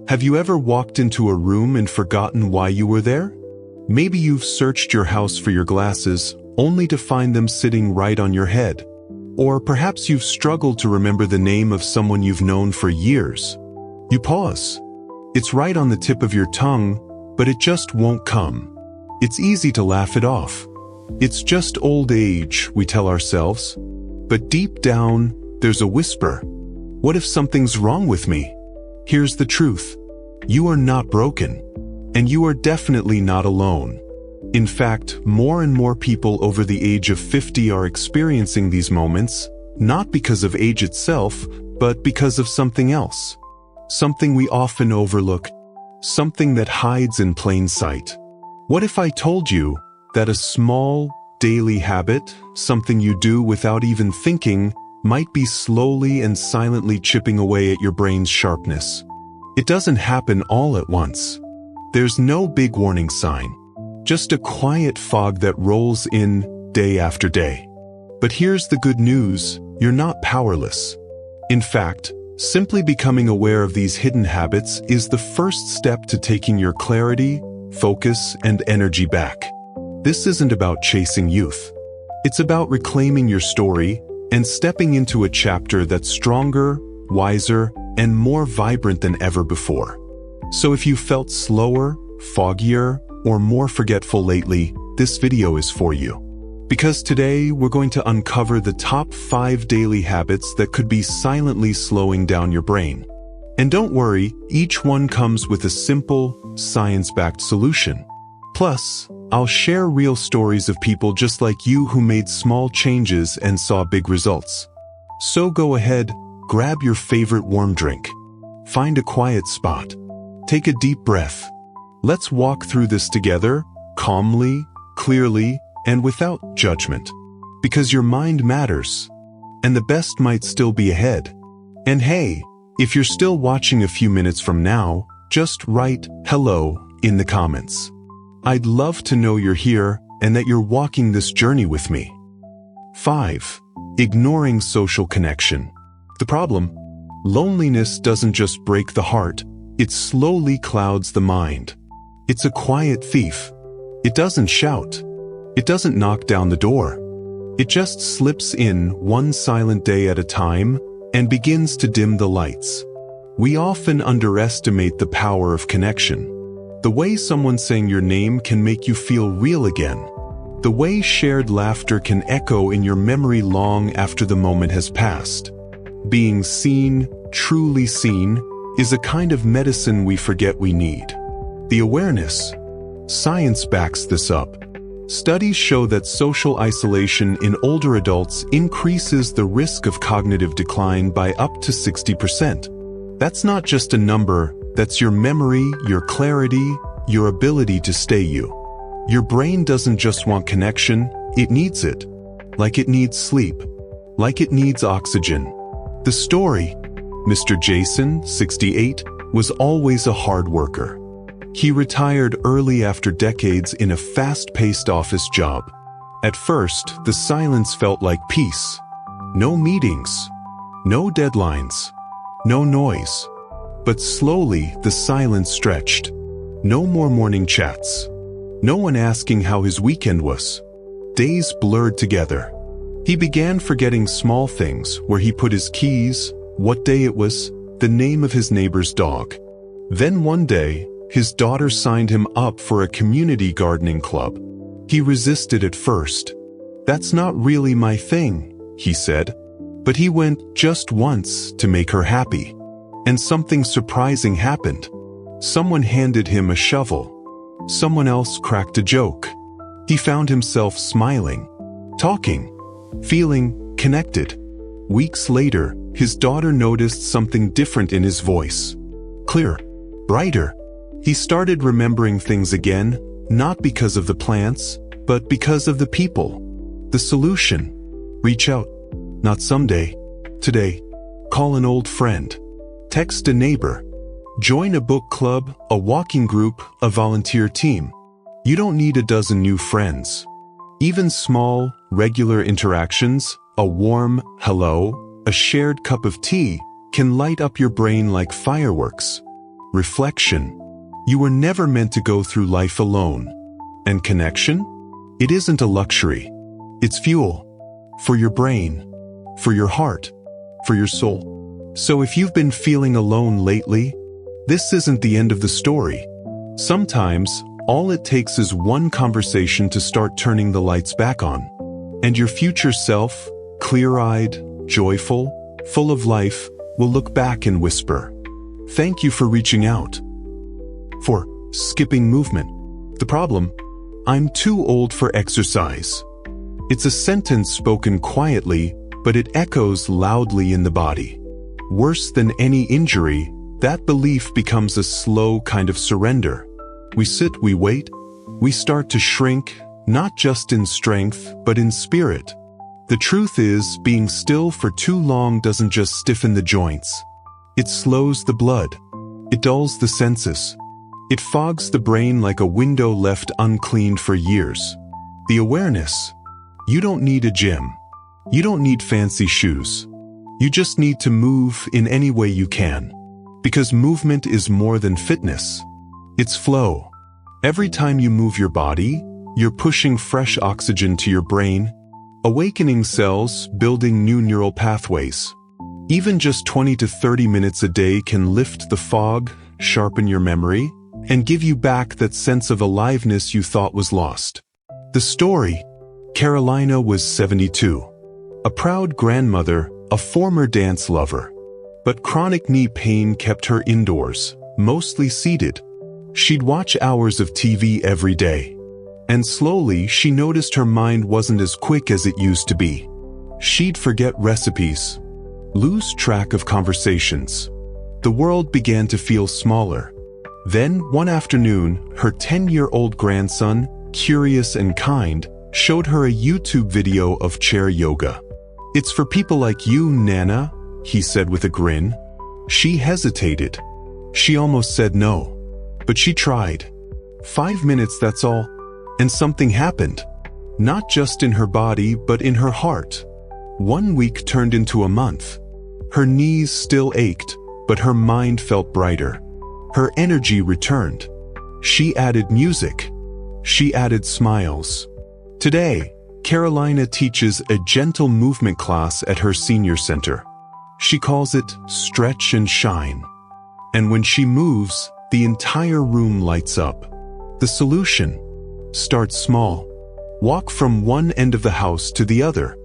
Have you ever walked into a room and forgotten why you were there? Maybe you've searched your house for your glasses, only to find them sitting right on your head. Or perhaps you've struggled to remember the name of someone you've known for years. You pause. It's right on the tip of your tongue, but it just won't come. It's easy to laugh it off. It's just old age, we tell ourselves. But deep down, there's a whisper. What if something's wrong with me? Here's the truth. You are not broken. And you are definitely not alone. In fact, more and more people over the age of 50 are experiencing these moments, not because of age itself, but because of something else. Something we often overlook. Something that hides in plain sight. What if I told you that a small, daily habit, something you do without even thinking, might be slowly and silently chipping away at your brain's sharpness? It doesn't happen all at once. There's no big warning sign. Just a quiet fog that rolls in day after day. But here's the good news, you're not powerless. In fact, simply becoming aware of these hidden habits is the first step to taking your clarity, focus, and energy back. This isn't about chasing youth. It's about reclaiming your story and stepping into a chapter that's stronger, wiser, and more vibrant than ever before. So if you felt slower, foggier, or more forgetful lately, this video is for you. Because today we're going to uncover the top 5 daily habits that could be silently slowing down your brain. And don't worry, each one comes with a simple, science-backed solution. Plus, I'll share real stories of people just like you who made small changes and saw big results. So go ahead, grab your favorite warm drink. Find a quiet spot. Take a deep breath. Let's walk through this together, calmly, clearly, and without judgment. Because your mind matters, and the best might still be ahead. And hey, if you're still watching a few minutes from now, just write hello in the comments. I'd love to know you're here and that you're walking this journey with me. 5. Ignoring social connection. The problem? Loneliness doesn't just break the heart, it slowly clouds the mind. It's a quiet thief. It doesn't shout. It doesn't knock down the door. It just slips in one silent day at a time and begins to dim the lights. We often underestimate the power of connection. The way someone saying your name can make you feel real again. The way shared laughter can echo in your memory long after the moment has passed. Being seen, truly seen, is a kind of medicine we forget we need. The awareness. Science backs this up. Studies show that social isolation in older adults increases the risk of cognitive decline by up to 60%. That's not just a number, that's your memory, your clarity, your ability to stay you. Your brain doesn't just want connection, it needs it. Like it needs sleep. Like it needs oxygen. The story: Mr. Jason, 68, was always a hard worker. He retired early after decades in a fast-paced office job. At first, the silence felt like peace. No meetings, no deadlines, no noise. But slowly, the silence stretched. No more morning chats. No one asking how his weekend was. Days blurred together. He began forgetting small things, where he put his keys, what day it was, the name of his neighbor's dog. Then one day, his daughter signed him up for a community gardening club. He resisted at first. "That's not really my thing," he said. But he went just once to make her happy. And something surprising happened. Someone handed him a shovel. Someone else cracked a joke. He found himself smiling, talking, feeling connected. Weeks later, his daughter noticed something different in his voice. Clearer, brighter. He started remembering things again, not because of the plants, but because of the people. The solution: reach out. Not someday, today. Call an old friend. Text a neighbor. Join a book club, a walking group, a volunteer team. You don't need a dozen new friends. Even small, regular interactions, a warm hello, a shared cup of tea, can light up your brain like fireworks. reflection. You were never meant to go through life alone. And connection? It isn't a luxury. It's fuel. For your brain, for your heart, for your soul. So if you've been feeling alone lately, this isn't the end of the story. Sometimes, all it takes is one conversation to start turning the lights back on. And your future self, clear-eyed, joyful, full of life, will look back and whisper, "Thank you for reaching out." For skipping movement. The problem? I'm too old for exercise. It's a sentence spoken quietly, but it echoes loudly in the body. Worse than any injury, that belief becomes a slow kind of surrender. We sit, we wait, we start to shrink, not just in strength, but in spirit. The truth is, being still for too long doesn't just stiffen the joints. It slows the blood. It dulls the senses. It fogs the brain like a window left uncleaned for years. The awareness. You don't need a gym. You don't need fancy shoes. You just need to move in any way you can. Because movement is more than fitness. It's flow. Every time you move your body, you're pushing fresh oxygen to your brain, awakening cells, building new neural pathways. Even just 20 to 30 minutes a day can lift the fog, sharpen your memory, and give you back that sense of aliveness you thought was lost. The story: Carolina was 72. A proud grandmother, a former dance lover. But chronic knee pain kept her indoors, mostly seated. She'd watch hours of TV every day. And slowly, she noticed her mind wasn't as quick as it used to be. She'd forget recipes, lose track of conversations. The world began to feel smaller. Then, one afternoon, her 10-year-old grandson, curious and kind, showed her a YouTube video of chair yoga. "It's for people like you, Nana," he said with a grin. She hesitated. She almost said no. But she tried. 5 minutes, that's all. And something happened. Not just in her body, but in her heart. 1 week turned into a month. Her knees still ached, but her mind felt brighter. Her energy returned. She added music. She added smiles. Today, Carolina teaches a gentle movement class at her senior center. She calls it Stretch and Shine. And when she moves, the entire room lights up. The solution? Start small. Walk from one end of the house to the other.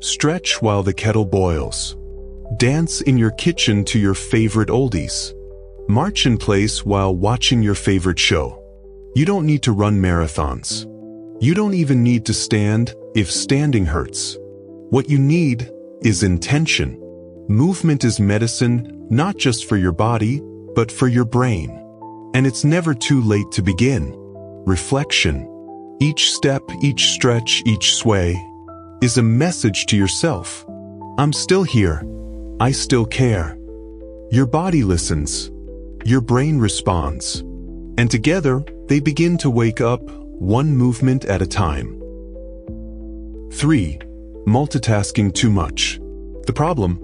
Stretch while the kettle boils. Dance in your kitchen to your favorite oldies. March in place while watching your favorite show. You don't need to run marathons. You don't even need to stand if standing hurts. What you need is intention. Movement is medicine, not just for your body, but for your brain. And it's never too late to begin. Reflection. Each step, each stretch, each sway is a message to yourself. I'm still here. I still care. Your body listens. Your brain responds. And together, they begin to wake up, one movement at a time. 3. Multitasking too much. The problem?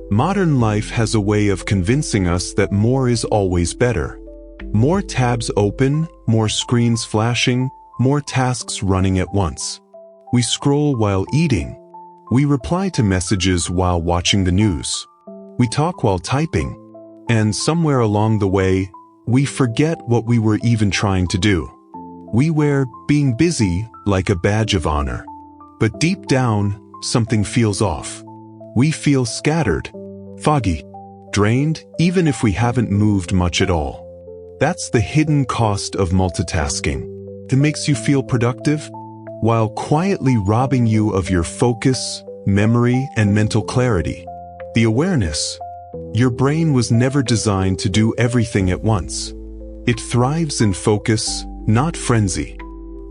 Modern life has a way of convincing us that more is always better. More tabs open, more screens flashing, more tasks running at once. We scroll while eating. We reply to messages while watching the news. We talk while typing. And somewhere along the way, we forget what we were even trying to do. We wear being busy like a badge of honor. But deep down, something feels off. We feel scattered, foggy, drained, even if we haven't moved much at all. That's the hidden cost of multitasking. It makes you feel productive, while quietly robbing you of your focus, memory, and mental clarity. The awareness. Your brain was never designed to do everything at once. It thrives in focus, not frenzy.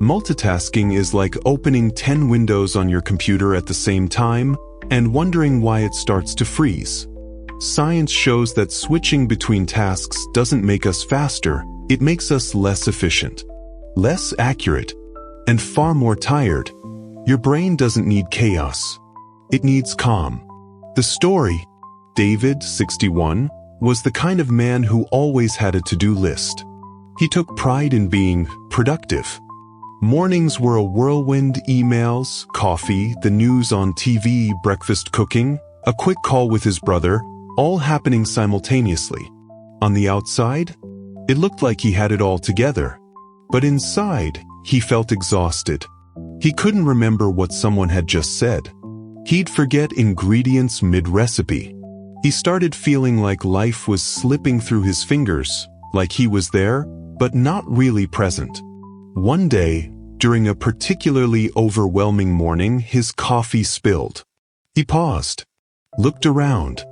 Multitasking is like opening 10 windows on your computer at the same time and wondering why it starts to freeze. Science shows that switching between tasks doesn't make us faster, it makes us less efficient, less accurate, and far more tired. Your brain doesn't need chaos. It needs calm. The story: David, 61, was the kind of man who always had a to-do list. He took pride in being productive. Mornings were a whirlwind: emails, coffee, the news on TV, breakfast cooking, a quick call with his brother, all happening simultaneously. On the outside, it looked like he had it all together. But inside, he felt exhausted. He couldn't remember what someone had just said. He'd forget ingredients mid-recipe. He started feeling like life was slipping through his fingers, like he was there, but not really present. One day, during a particularly overwhelming morning, his coffee spilled. He paused, looked around,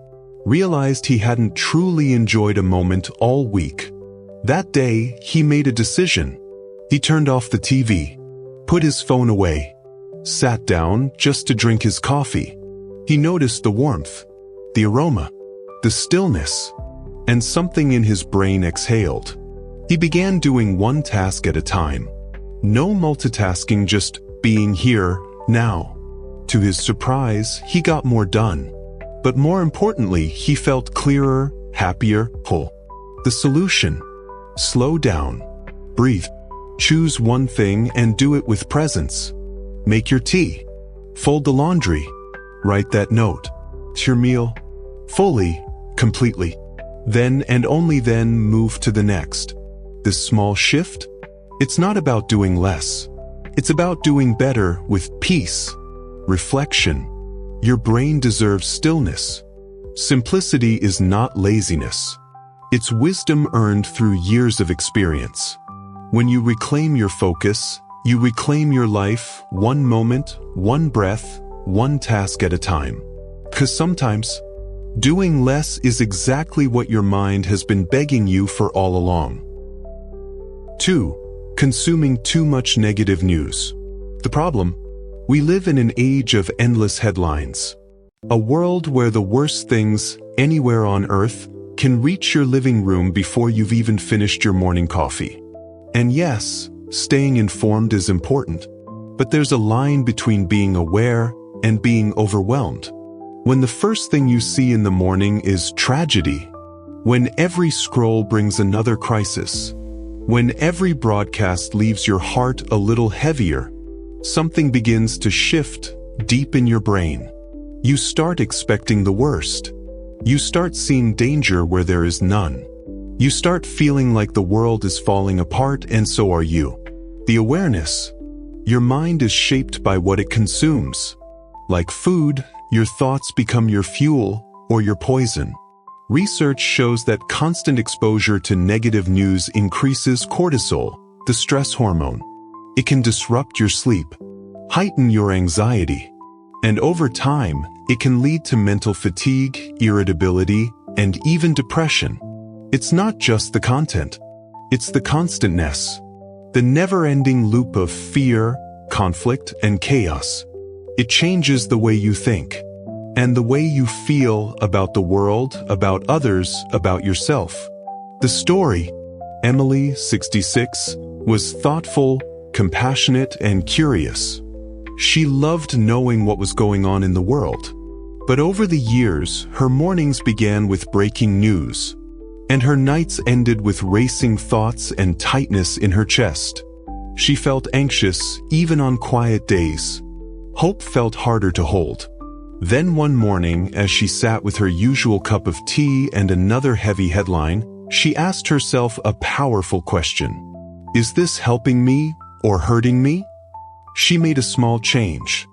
realized he hadn't truly enjoyed a moment all week. That day, he made a decision. He turned off the TV, put his phone away, sat down just to drink his coffee. He noticed the warmth, the aroma, the stillness, and something in his brain exhaled. He began doing one task at a time. No multitasking, just being here, now. To his surprise, he got more done. But more importantly, he felt clearer, happier, whole. The solution: slow down, breathe, choose one thing and do it with presence. Make your tea, fold the laundry, write that note, your meal, fully, completely. Then and only then move to the next. This small shift, it's not about doing less. It's about doing better with peace, reflection. Your brain deserves stillness. Simplicity is not laziness. It's wisdom earned through years of experience. When you reclaim your focus, you reclaim your life, one moment, one breath, one task at a time. Because sometimes, doing less is exactly what your mind has been begging you for all along. 2. Consuming too much negative news. The problem? We live in an age of endless headlines. A world where the worst things anywhere on earth can reach your living room before you've even finished your morning coffee. And yes, staying informed is important, but there's a line between being aware and being overwhelmed. When the first thing you see in the morning is tragedy, when every scroll brings another crisis, when every broadcast leaves your heart a little heavier, something begins to shift deep in your brain. You start expecting the worst. You start seeing danger where there is none. You start feeling like the world is falling apart, and so are you. The awareness. Your mind is shaped by what it consumes. Like food, your thoughts become your fuel or your poison. Research shows that constant exposure to negative news increases cortisol, the stress hormone. It can disrupt your sleep, heighten your anxiety, and over time, it can lead to mental fatigue, irritability, and even depression. It's not just the content. It's the constantness, the never-ending loop of fear, conflict, and chaos. It changes the way you think, and the way you feel about the world, about others, about yourself. The story, Emily, 66, was thoughtful, compassionate, and curious. She loved knowing what was going on in the world. But over the years, her mornings began with breaking news, and her nights ended with racing thoughts and tightness in her chest. She felt anxious even on quiet days. Hope felt harder to hold. Then one morning, as she sat with her usual cup of tea and another heavy headline, she asked herself a powerful question. Is this helping me or hurting me? She made a small change.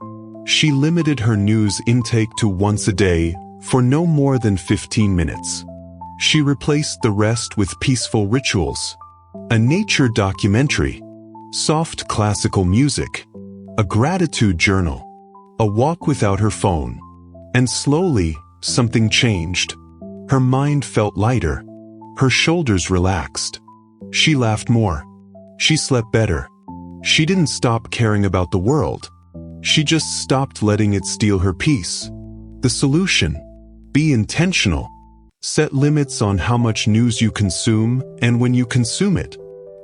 She limited her news intake to once a day for no more than 15 minutes. She replaced the rest with peaceful rituals, a nature documentary, soft classical music, a gratitude journal, a walk without her phone. And slowly, something changed. Her mind felt lighter. Her shoulders relaxed. She laughed more. She slept better. She didn't stop caring about the world. She just stopped letting it steal her peace. The solution: be intentional. Set limits on how much news you consume, and when you consume it,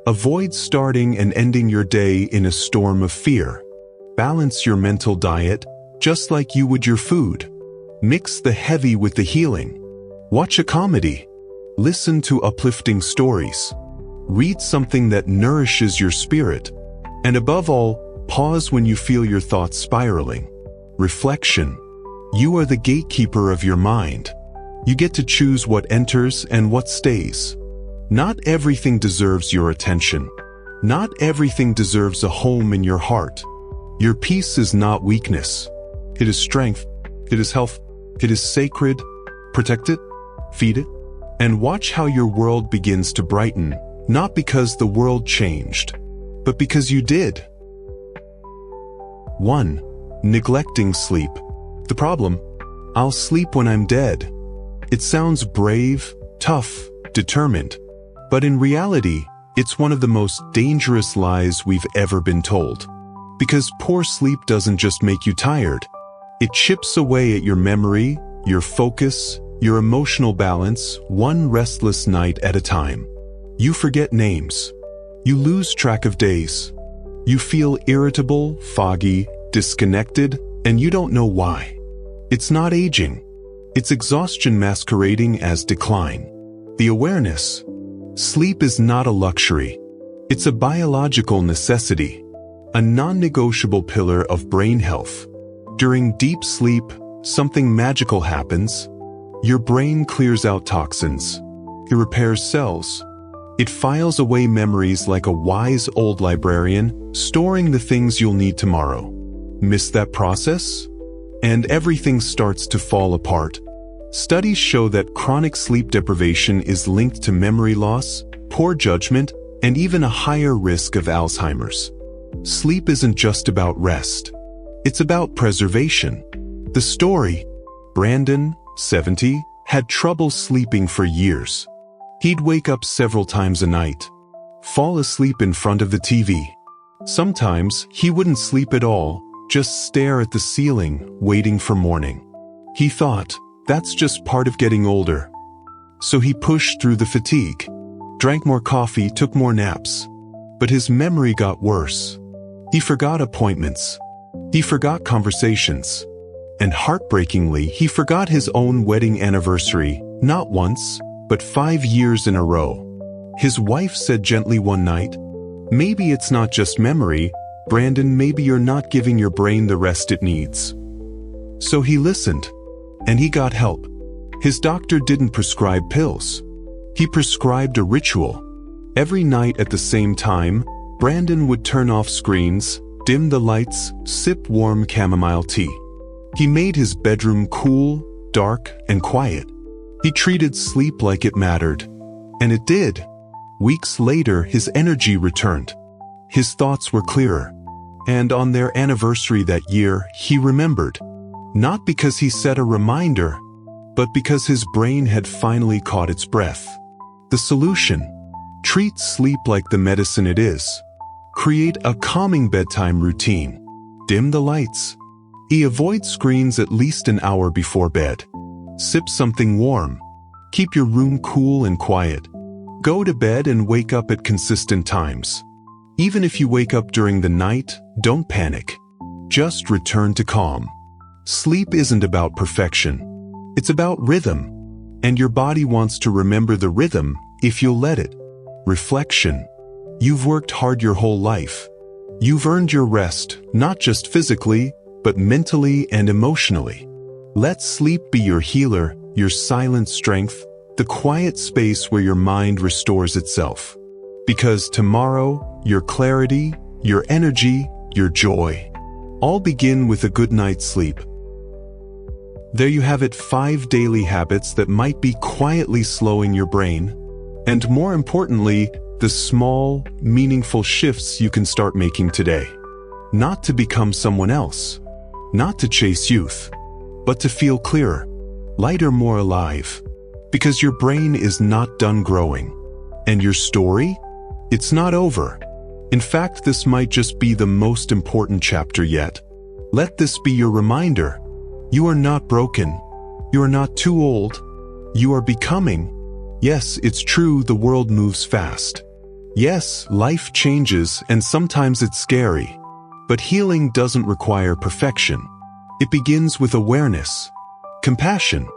avoid starting and ending your day in a storm of fear. Balance your mental diet, just like you would your food. Mix the heavy with the healing. Watch a comedy, Listen to uplifting stories. Read something that nourishes your spirit. And above all, pause when you feel your thoughts spiraling. Reflection. You are the gatekeeper of your mind. You get to choose what enters and what stays. Not everything deserves your attention. Not everything deserves a home in your heart. Your peace is not weakness. It is strength. It is health. It is sacred. Protect it. Feed it. And watch how your world begins to brighten, not because the world changed, but because you did. 1. Neglecting sleep. The problem: I'll sleep when I'm dead. It sounds brave, tough, determined. But in reality, it's one of the most dangerous lies we've ever been told. Because poor sleep doesn't just make you tired. It chips away at your memory, your focus, your emotional balance, one restless night at a time. You forget names. You lose track of days. You feel irritable, foggy, disconnected, and you don't know why. It's not aging. It's exhaustion masquerading as decline. The awareness. Sleep is not a luxury. It's a biological necessity, a non-negotiable pillar of brain health. During deep sleep, something magical happens. Your brain clears out toxins. It repairs cells. It files away memories like a wise old librarian, storing the things you'll need tomorrow. Miss that process? And everything starts to fall apart. Studies show that chronic sleep deprivation is linked to memory loss, poor judgment, and even a higher risk of Alzheimer's. Sleep isn't just about rest. It's about preservation. The story: Brandon, 70, had trouble sleeping for years. He'd wake up several times a night, fall asleep in front of the TV. Sometimes he wouldn't sleep at all, just stare at the ceiling, waiting for morning. He thought, that's just part of getting older. So he pushed through the fatigue, drank more coffee, took more naps. But his memory got worse. He forgot appointments. He forgot conversations. And heartbreakingly, he forgot his own wedding anniversary, not once, but 5 years in a row. His wife said gently one night, "Maybe it's not just memory, Brandon, maybe you're not giving your brain the rest it needs." So he listened, and he got help. His doctor didn't prescribe pills. He prescribed a ritual. Every night at the same time, Brandon would turn off screens, dim the lights, sip warm chamomile tea. He made his bedroom cool, dark, and quiet. He treated sleep like it mattered. And it did. Weeks later, his energy returned. His thoughts were clearer. And on their anniversary that year, he remembered. Not because he set a reminder, but because his brain had finally caught its breath. The solution: treat sleep like the medicine it is. Create a calming bedtime routine. Dim the lights. Avoid screens at least an hour before bed. Sip something warm. Keep your room cool and quiet. Go to bed and wake up at consistent times. Even if you wake up during the night, don't panic. Just return to calm. Sleep isn't about perfection. It's about rhythm. And your body wants to remember the rhythm if you'll let it. Reflection. You've worked hard your whole life. You've earned your rest, not just physically, but mentally and emotionally. Let sleep be your healer, your silent strength, the quiet space where your mind restores itself. Because tomorrow, your clarity, your energy, your joy, all begin with a good night's sleep. There you have it, 5 daily habits that might be quietly slowing your brain. And more importantly, the small, meaningful shifts you can start making today. Not to become someone else. Not to chase youth. But to feel clearer, lighter, more alive. Because your brain is not done growing. And your story? It's not over. In fact, this might just be the most important chapter yet. Let this be your reminder. You are not broken. You are not too old. You are becoming. Yes, it's true, the world moves fast. Yes, life changes, and sometimes it's scary. But healing doesn't require perfection. It begins with awareness, compassion,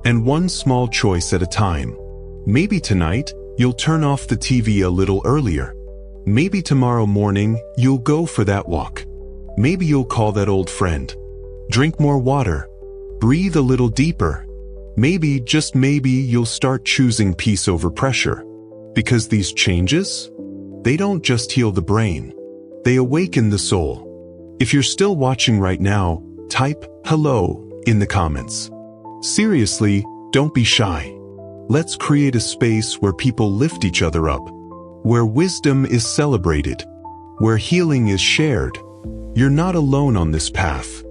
and one small choice at a time. Maybe tonight, you'll turn off the TV a little earlier. Maybe tomorrow morning, you'll go for that walk. Maybe you'll call that old friend. Drink more water. Breathe a little deeper. Maybe, just maybe, you'll start choosing peace over pressure. Because these changes, they don't just heal the brain. They awaken the soul. If you're still watching right now, type "hello" in the comments. Seriously, don't be shy. Let's create a space where people lift each other up, where wisdom is celebrated, where healing is shared. You're not alone on this path.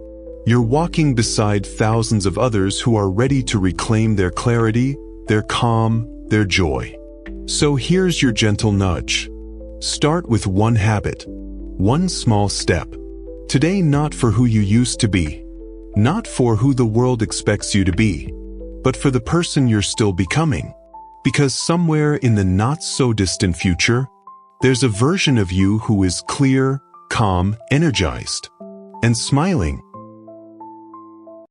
You're walking beside thousands of others who are ready to reclaim their clarity, their calm, their joy. So here's your gentle nudge. Start with one habit, one small step. Today, not for who you used to be, not for who the world expects you to be, but for the person you're still becoming. Because somewhere in the not-so-distant future, there's a version of you who is clear, calm, energized, and smiling.